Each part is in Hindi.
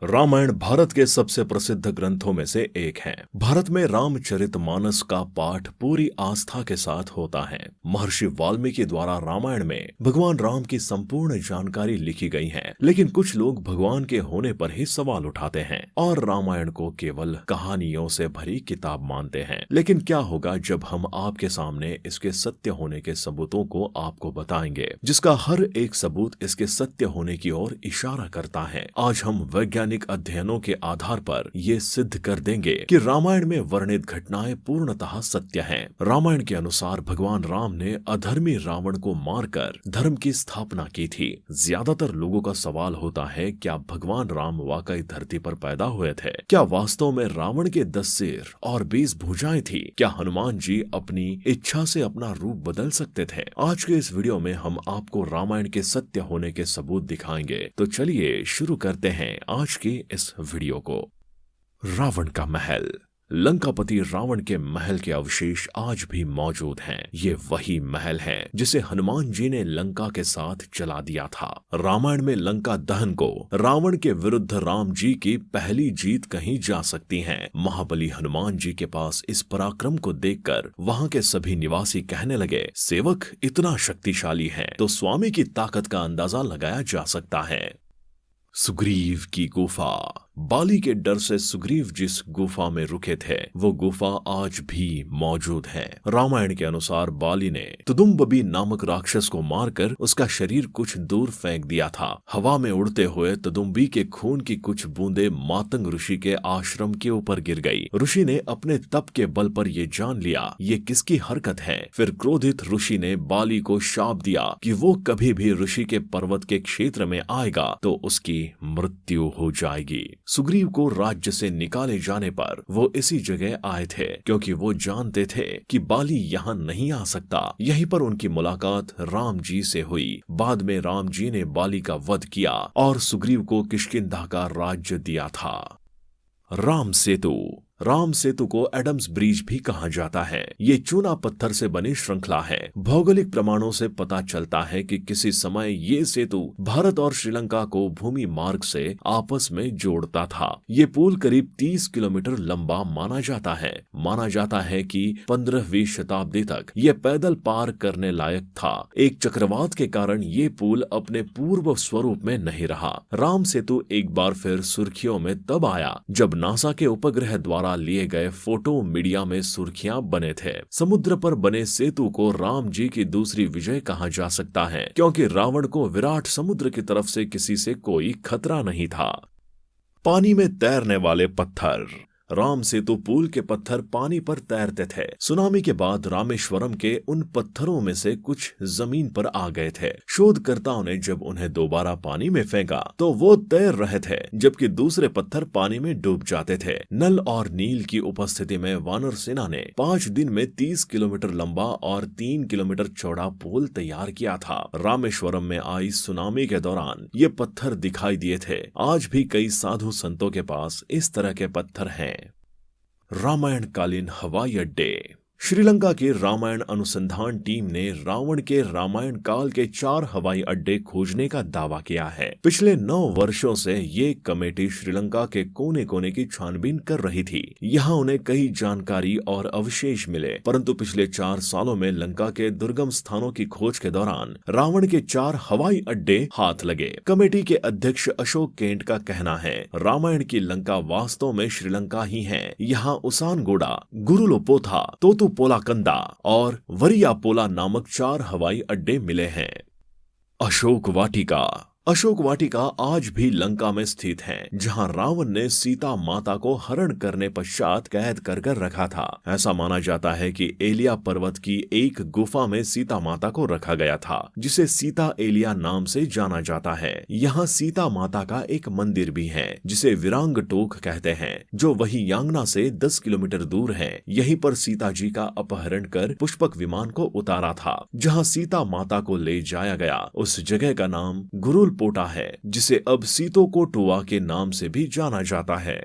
रामायण भारत के सबसे प्रसिद्ध ग्रंथों में से एक है। भारत में रामचरितमानस का पाठ पूरी आस्था के साथ होता है। महर्षि वाल्मीकि द्वारा रामायण में भगवान राम की संपूर्ण जानकारी लिखी गई है, लेकिन कुछ लोग भगवान के होने पर ही सवाल उठाते हैं और रामायण को केवल कहानियों से भरी किताब मानते हैं। लेकिन क्या होगा जब हम आपके सामने इसके सत्य होने के सबूतों को आपको बताएंगे, जिसका हर एक सबूत इसके सत्य होने की ओर इशारा करता है। आज हम वैज्ञानिक अध्ययनों के आधार पर ये सिद्ध कर देंगे कि रामायण में वर्णित घटनाएं पूर्णतः सत्य हैं। रामायण के अनुसार भगवान राम ने अधर्मी रावण को मारकर धर्म की स्थापना की थी। ज्यादातर लोगों का सवाल होता है, क्या भगवान राम वाकई धरती पर पैदा हुए थे? क्या वास्तव में रावण के 10 सिर और 20 भुजाएं थी? क्या हनुमान जी अपनी इच्छा से अपना रूप बदल सकते थे? आज के इस वीडियो में हम आपको रामायण के सत्य होने के सबूत दिखाएंगे। तो चलिए शुरू करते हैं आज की इस वीडियो को। रावण का महल। लंकापति रावण के महल के अवशेष आज भी मौजूद हैं। ये वही महल है जिसे हनुमान जी ने लंका के साथ जला दिया था। रामायण में लंका दहन को रावण के विरुद्ध राम जी की पहली जीत कही जा सकती है। महाबली हनुमान जी के पास इस पराक्रम को देखकर वहां के सभी निवासी कहने लगे, सेवक इतना शक्तिशाली है तो स्वामी की ताकत का अंदाजा लगाया जा सकता है। सुग्रीव की गुफा। बाली के डर से सुग्रीव जिस गुफा में रुके थे, वो गुफा आज भी मौजूद है। रामायण के अनुसार बाली ने तुदुम्बी नामक राक्षस को मारकर उसका शरीर कुछ दूर फेंक दिया था। हवा में उड़ते हुए तुदुम्बी के खून की कुछ बूंदें मातंग ऋषि के आश्रम के ऊपर गिर गई। ऋषि ने अपने तप के बल पर ये जान लिया ये किसकी हरकत है। फिर क्रोधित ऋषि ने बाली को शाप दिया कि वो कभी भी ऋषि के पर्वत के क्षेत्र में आएगा तो उसकी मृत्यु हो जाएगी। सुग्रीव को राज्य से निकाले जाने पर वो इसी जगह आए थे, क्योंकि वो जानते थे कि बाली यहाँ नहीं आ सकता। यहीं पर उनकी मुलाकात राम जी से हुई। बाद में राम जी ने बाली का वध किया और सुग्रीव को किष्किंधा का राज्य दिया था। राम सेतु। राम सेतु को एडम्स ब्रिज भी कहा जाता है। ये चूना पत्थर से बनी श्रृंखला है। भौगोलिक प्रमाणों से पता चलता है कि किसी समय ये सेतु भारत और श्रीलंका को भूमि मार्ग से आपस में जोड़ता था। ये पुल करीब 30 किलोमीटर लंबा माना जाता है। माना जाता है कि 15वीं शताब्दी तक ये पैदल पार करने लायक था। एक चक्रवात के कारण ये पुल अपने पूर्व स्वरूप में नहीं रहा। राम सेतु एक बार फिर सुर्खियों में तब आया जब नासा के उपग्रह द्वारा लिए गए फोटो मीडिया में सुर्खियां बने थे। समुद्र पर बने सेतु को राम जी की दूसरी विजय कहा जा सकता है, क्योंकि रावण को विराट समुद्र की तरफ से किसी से कोई खतरा नहीं था। पानी में तैरने वाले पत्थर। राम सेतु पुल के पत्थर पानी पर तैरते थे। सुनामी के बाद रामेश्वरम के उन पत्थरों में से कुछ जमीन पर आ गए थे। शोधकर्ताओं ने जब उन्हें दोबारा पानी में फेंका तो वो तैर रहे थे, जबकि दूसरे पत्थर पानी में डूब जाते थे। नल और नील की उपस्थिति में वानर सेना ने 5 दिन में 30 किलोमीटर लंबा और 3 किलोमीटर चौड़ा पुल तैयार किया था। रामेश्वरम में आई सुनामी के दौरान ये पत्थर दिखाई दिए थे। आज भी कई साधु संतों के पास इस तरह के पत्थर हैं। रामायण कालीन हवाई अड्डे। श्रीलंका की रामायण अनुसंधान टीम ने रावण के रामायण काल के 4 हवाई अड्डे खोजने का दावा किया है। पिछले 9 वर्षों से ये कमेटी श्रीलंका के कोने कोने की छानबीन कर रही थी। यहाँ उन्हें कई जानकारी और अवशेष मिले, परंतु पिछले 4 सालों में लंका के दुर्गम स्थानों की खोज के दौरान रावण के 4 हवाई अड्डे हाथ लगे। कमेटी के अध्यक्ष अशोक केंट का कहना है, रामायण की लंका वास्तव में श्रीलंका ही है। यहाँ उसानगोडा, गुरुलोपोथा, तोतु पोलाकंदा और वरियापोला नामक 4 हवाई अड्डे मिले हैं। अशोक वाटिका। अशोक वाटिका आज भी लंका में स्थित है, जहां रावण ने सीता माता को हरण करने पश्चात कैद कर रखा था। ऐसा माना जाता है कि एलिया पर्वत की एक गुफा में सीता माता को रखा गया था, जिसे सीता एलिया नाम से जाना जाता है। यहाँ सीता माता का एक मंदिर भी है, जिसे विरांग टोक कहते हैं, जो वही यांगना से 10 किलोमीटर दूर है। यहीं पर सीता जी का अपहरण कर पुष्पक विमान को उतारा था। जहाँ सीता माता को ले जाया गया, उस जगह का नाम गुरुल पोटा है, जिसे अब सीतोकोटुआ के नाम से भी जाना जाता है।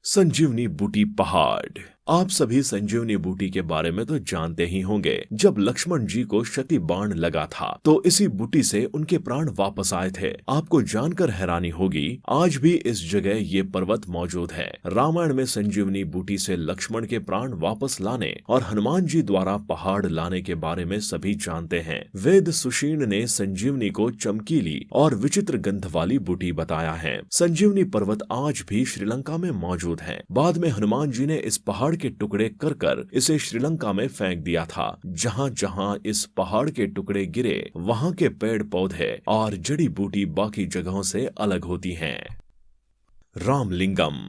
संजीवनी बूटी पहाड़। आप सभी संजीवनी बूटी के बारे में तो जानते ही होंगे। जब लक्ष्मण जी को शक्ति बाण लगा था तो इसी बूटी से उनके प्राण वापस आए थे। आपको जानकर हैरानी होगी, आज भी इस जगह ये पर्वत मौजूद है। रामायण में संजीवनी बूटी से लक्ष्मण के प्राण वापस लाने और हनुमान जी द्वारा पहाड़ लाने के बारे में सभी जानते हैं। वेद सुषीण ने संजीवनी को चमकीली और विचित्र गंध वाली बूटी बताया है। संजीवनी पर्वत आज भी श्रीलंका में मौजूद है। बाद में हनुमान जी ने इस पहाड़ के टुकड़े कर इसे श्रीलंका में फेंक दिया था। जहां जहां इस पहाड़ के टुकड़े गिरे वहां के पेड़ पौधे और जड़ी बूटी बाकी जगहों से अलग होती हैं। रामलिंगम।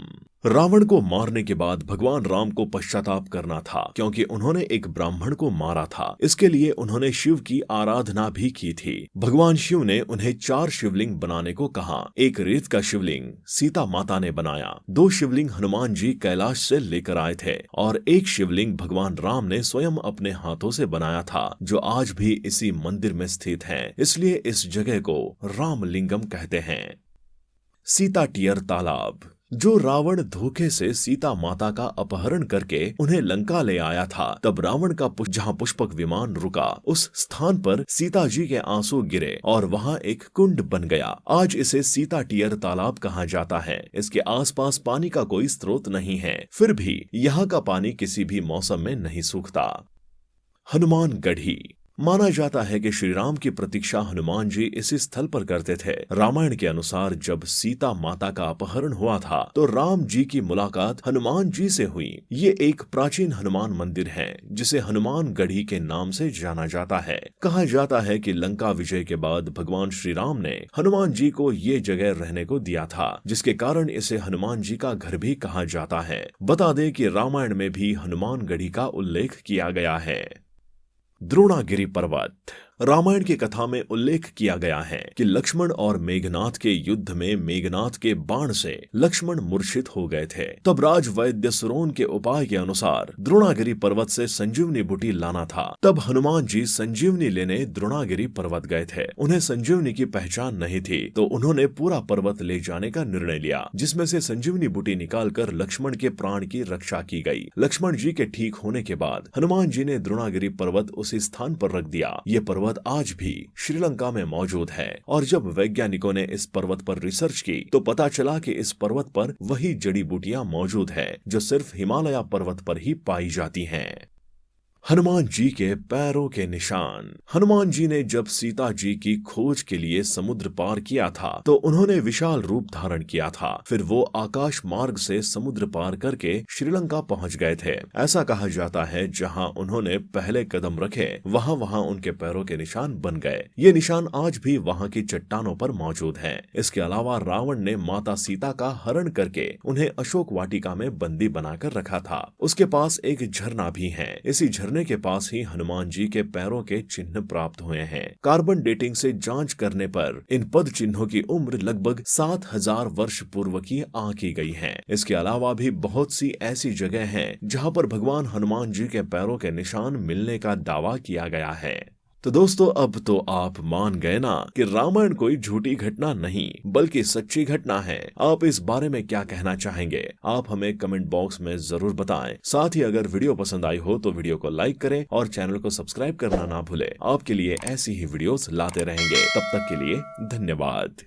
रावण को मारने के बाद भगवान राम को पश्चाताप करना था, क्योंकि उन्होंने एक ब्राह्मण को मारा था। इसके लिए उन्होंने शिव की आराधना भी की थी। भगवान शिव ने उन्हें 4 शिवलिंग बनाने को कहा। एक रेत का शिवलिंग सीता माता ने बनाया, 2 शिवलिंग हनुमान जी कैलाश से लेकर आए थे और एक शिवलिंग भगवान राम ने स्वयं अपने हाथों से बनाया था, जो आज भी इसी मंदिर में स्थित है। इसलिए इस जगह को रामलिंगम कहते हैं। सीता टियर तालाब। जो रावण धोखे से सीता माता का अपहरण करके उन्हें लंका ले आया था, तब रावण का जहां पुष्पक विमान रुका, उस स्थान पर सीता जी के आंसू गिरे और वहां एक कुंड बन गया। आज इसे सीता टियर तालाब कहा जाता है। इसके आसपास पानी का कोई स्रोत नहीं है, फिर भी यहाँ का पानी किसी भी मौसम में नहीं सूखता। हनुमान गढ़ी। माना जाता है कि श्री राम की प्रतीक्षा हनुमान जी इसी स्थल पर करते थे। रामायण के अनुसार जब सीता माता का अपहरण हुआ था तो राम जी की मुलाकात हनुमान जी से हुई। ये एक प्राचीन हनुमान मंदिर है जिसे हनुमान गढ़ी के नाम से जाना जाता है। कहा जाता है कि लंका विजय के बाद भगवान श्री राम ने हनुमान जी को ये जगह रहने को दिया था, जिसके कारण इसे हनुमान जी का घर भी कहा जाता है। बता दें कि रामायण में भी हनुमान गढ़ी का उल्लेख किया गया है। द्रोणागिरी पर्वत। रामायण की कथा में उल्लेख किया गया है कि लक्ष्मण और मेघनाथ के युद्ध में मेघनाथ के बाण से लक्ष्मण मूर्छित हो गए थे। तब राज वैद्य सुरोन के उपाय के अनुसार द्रोणागिरी पर्वत से संजीवनी बूटी लाना था। तब हनुमान जी संजीवनी लेने द्रोणागिरी पर्वत गए थे। उन्हें संजीवनी की पहचान नहीं थी, तो उन्होंने पूरा पर्वत ले जाने का निर्णय लिया, जिसमें से संजीवनी बूटी निकालकर लक्ष्मण के प्राण की रक्षा की गई। लक्ष्मण जी के ठीक होने के बाद हनुमान जी ने द्रोणागिरी पर्वत उसी स्थान पर रख दिया। ये पर्वत आज भी श्रीलंका में मौजूद है और जब वैज्ञानिकों ने इस पर्वत पर रिसर्च की तो पता चला कि इस पर्वत पर वही जड़ी बूटियां मौजूद है जो सिर्फ हिमालय पर्वत पर ही पाई जाती हैं। हनुमान जी के पैरों के निशान। हनुमान जी ने जब सीता जी की खोज के लिए समुद्र पार किया था तो उन्होंने विशाल रूप धारण किया था। फिर वो आकाश मार्ग से समुद्र पार करके श्रीलंका पहुंच गए थे। ऐसा कहा जाता है जहां उन्होंने पहले कदम रखे वहां वहां उनके पैरों के निशान बन गए। ये निशान आज भी वहां की चट्टानों पर मौजूद हैं। इसके अलावा रावण ने माता सीता का हरण करके उन्हें अशोक वाटिका में बंदी बनाकर रखा था। उसके पास एक झरना भी है। इसी झरने के पास ही हनुमान जी के पैरों के चिन्ह प्राप्त हुए हैं। कार्बन डेटिंग से जांच करने पर इन पद चिन्हों की उम्र लगभग 7000 वर्ष पूर्व की आंकी गई है। इसके अलावा भी बहुत सी ऐसी जगह हैं जहां पर भगवान हनुमान जी के पैरों के निशान मिलने का दावा किया गया है। तो दोस्तों, अब तो आप मान गए ना कि रामायण कोई झूठी घटना नहीं बल्कि सच्ची घटना है। आप इस बारे में क्या कहना चाहेंगे? आप हमें कमेंट बॉक्स में जरूर बताएं। साथ ही अगर वीडियो पसंद आई हो तो वीडियो को लाइक करें और चैनल को सब्सक्राइब करना ना भूलें। आपके लिए ऐसी ही वीडियोस लाते रहेंगे। तब तक के लिए धन्यवाद।